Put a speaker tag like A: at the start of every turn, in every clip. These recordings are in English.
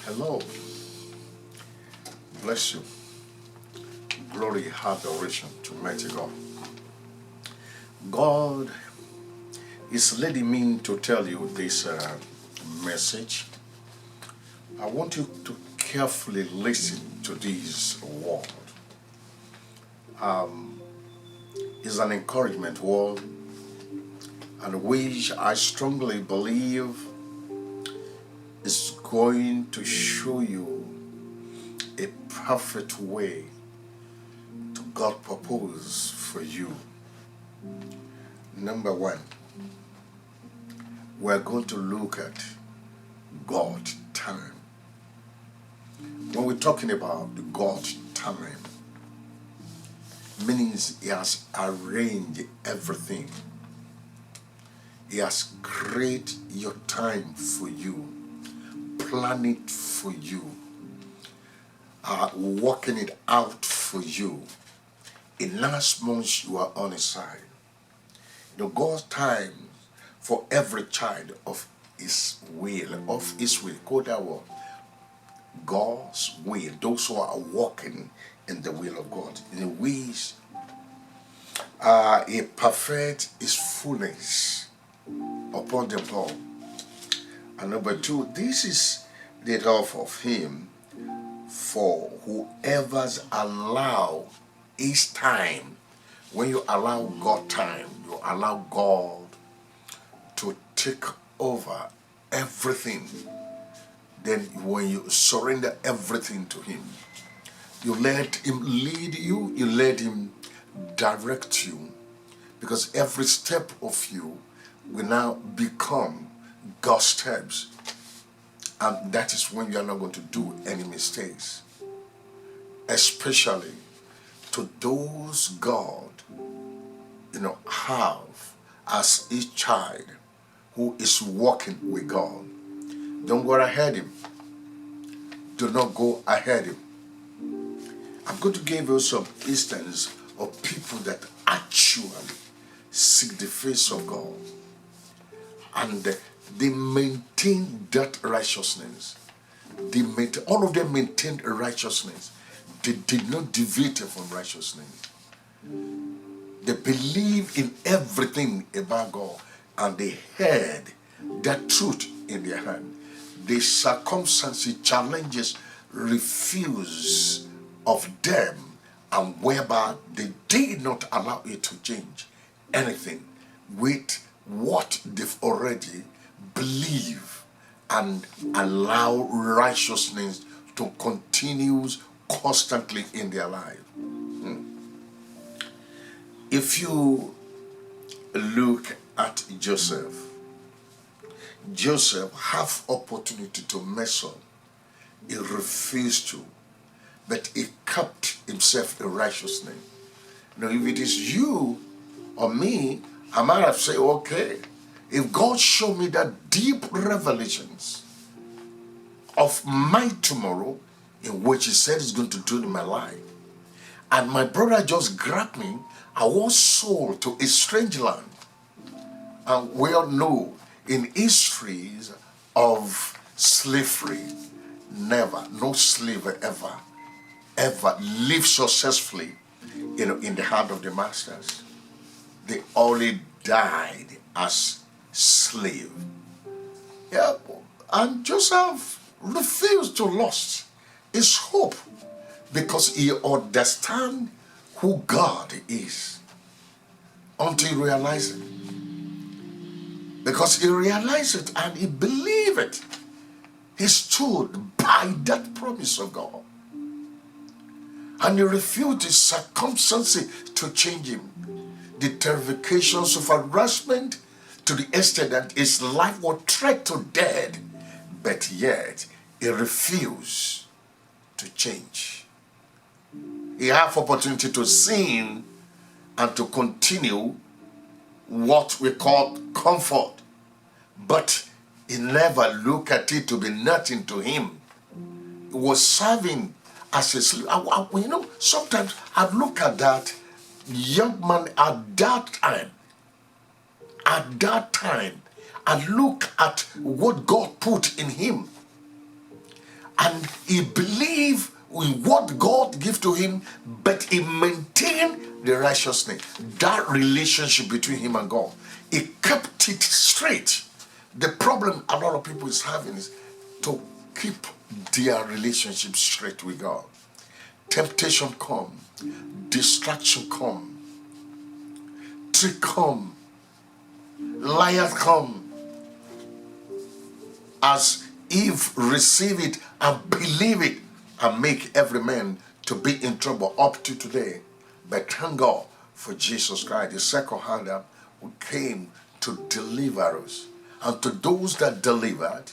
A: Hello. Bless you. Glory, adoration to mighty God. God is leading me to tell you this message. I want you to carefully listen to this word. It's an encouragement word, and which I strongly believe is going to show you a perfect way to God's purpose for you. Number one, we're going to look at God's time. When we're talking about God's time, means He has arranged everything. He has created your time for you, planned it for you, working it out for you. In last month you are on His side. God's time for every child of His will, Call that word. God's will. Those who are walking in the will of God, in which He perfect His fullness upon them all. And number two, this is the love of Him for whoever's allow His time. When you allow God time, you allow God to take over everything. Then when you surrender everything to Him, you let Him lead you, you let Him direct you, because every step of you will now become God's steps. And that is when you are not going to do any mistakes. Especially to those God, have as each child who is walking with God. Don't go ahead Him. Do not go ahead Him. I'm going to give you some instances of people that actually seek the face of God, and they maintain that righteousness. All of them maintained righteousness. They did not deviate from righteousness. They believe in everything about God, and they had that truth in their hand. The circumstances, challenges, refuse of them, and whereby they did not allow it to change anything with what they've already believed, and allow righteousness to continue constantly in their life. If you look at Joseph have opportunity to mess up. He refused to, but he kept himself in righteousness. Now, if it is you or me, I might have said, okay, if God showed me that deep revelations of my tomorrow, in which He said He's going to do in my life, and my brother just grabbed me, I was sold to a strange land. And we all know in histories of slavery, no slave ever lived successfully, in the hand of the masters. They only died as slave. Yeah, and Joseph refused to lose his hope, because he understand who God is, until he realized it. Because he realized it and he believed it. He stood by that promise of God. And he refused his circumstances to change him. The terrifications of harassment to the extent that his life was threatened to death. But yet, he refused to change. He had opportunity to sin and to continue what we call comfort. But he never looked at it to be nothing to him. He was serving as a slave. Sometimes I look at that young man at that time, and look at what God put in him. and he believed in what God gave to him, but he maintained the righteousness. That relationship between him and God, he kept it straight. The problem a lot of people is having is to keep their relationship straight with God. Temptation come, distraction come, trick come, liars come. As Eve receive it and believe it and make every man to be in trouble up to today. But thank God for Jesus Christ, the second Adam, who came to deliver us. And to those that delivered,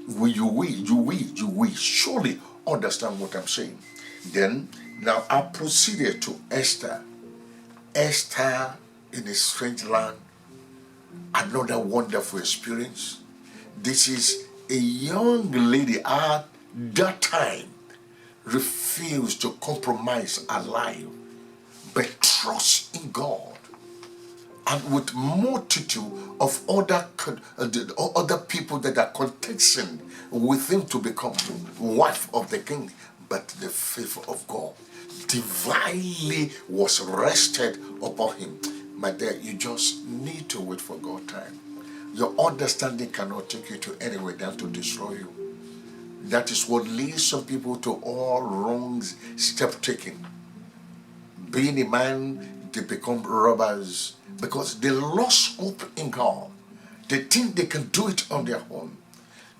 A: you will surely understand what I'm saying. Then, now I proceeded to Esther. Esther in a strange land, another wonderful experience. This is a young lady at that time refused to compromise her life, but trust in God. And with multitude of other people that are contesting with him to become wife of the king, but the favor of God divinely was rested upon him. My dear, you just need to wait for God's time. Your understanding cannot take you to anywhere than to destroy you. That is what leads some people to all wrong step taking. Being a man, they become robbers because they lost hope in God. They think they can do it on their own.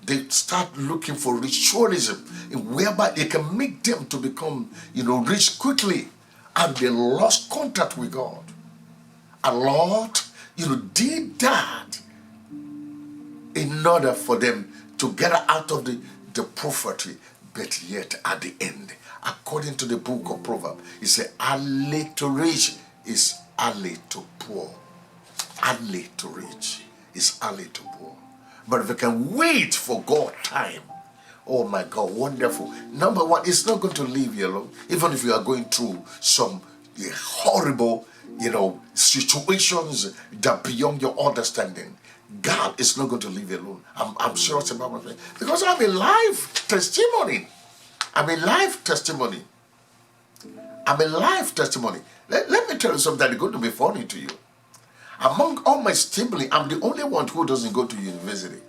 A: They start looking for ritualism whereby they can make them to become, rich quickly, and they lost contact with God. A lot, did that in order for them to get out of the poverty, but yet at the end, according to the book of Proverbs, it says, alley to rich is alley to poor. Alley to rich is alley to poor. But if you can wait for God's time, oh my God, wonderful. Number one, it's not going to leave you alone, even if you are going through some horrible, situations that beyond your understanding. God is not going to leave you alone. I'm serious about my friend. Because I'm a live testimony. I'm a live testimony. I'm a live testimony. Let me tell you something that is going to be funny to you. Among all my siblings, I'm the only one who doesn't go to university.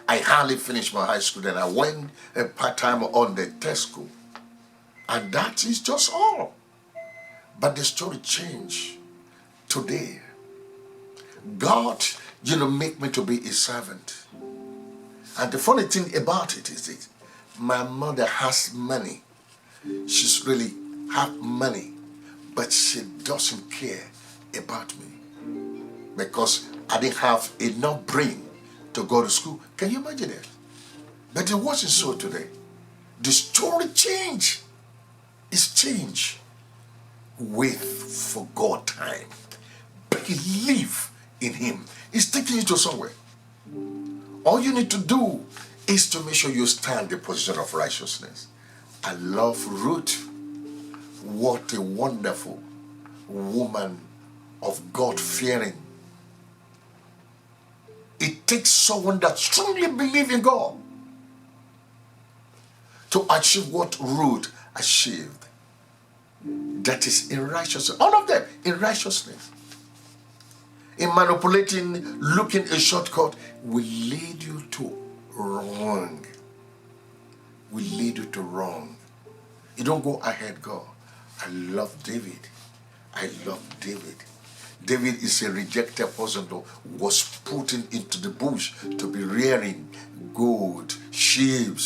A: I hardly finished my high school, then I went part-time on the test school. And that is just all. But the story changed today. God, make me to be a servant. And the funny thing about it is this. My mother has money. She's really have money. But she doesn't care about me. Because I didn't have enough brain to go to school. Can you imagine it? But it wasn't so today. The story changed. It's changed. Wait for God time. Believe in him. He's taking you to somewhere. All you need to do is to make sure you stand in the position of righteousness. I love Ruth. What a wonderful woman of God-fearing. It takes someone that strongly believes in God to achieve what Ruth achieved. That is in righteousness. All of them in righteousness. In manipulating, looking a shortcut will lead you to wrong. Will lead you to wrong. You don't go ahead, God. I love David. I love David. David is a rejected person who was put into the bush to be rearing goat, sheep.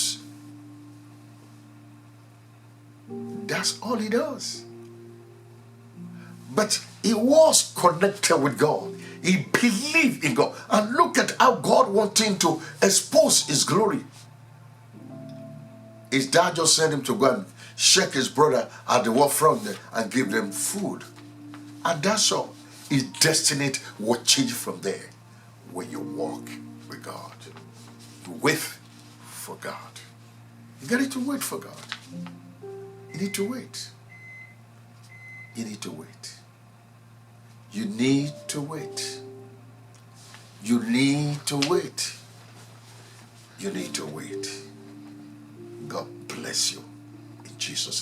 A: That's all he does. But he was connected with God. He believed in God. And look at how God wanted him to expose his glory. His dad just sent him to go and shake his brother at the war front and give them food. And that's all. His destiny will change from there when you walk with God. You wait for God. You need to wait for God. You need to wait. You need to wait. You need to wait. You need to wait. You need to wait. God bless you in Jesus'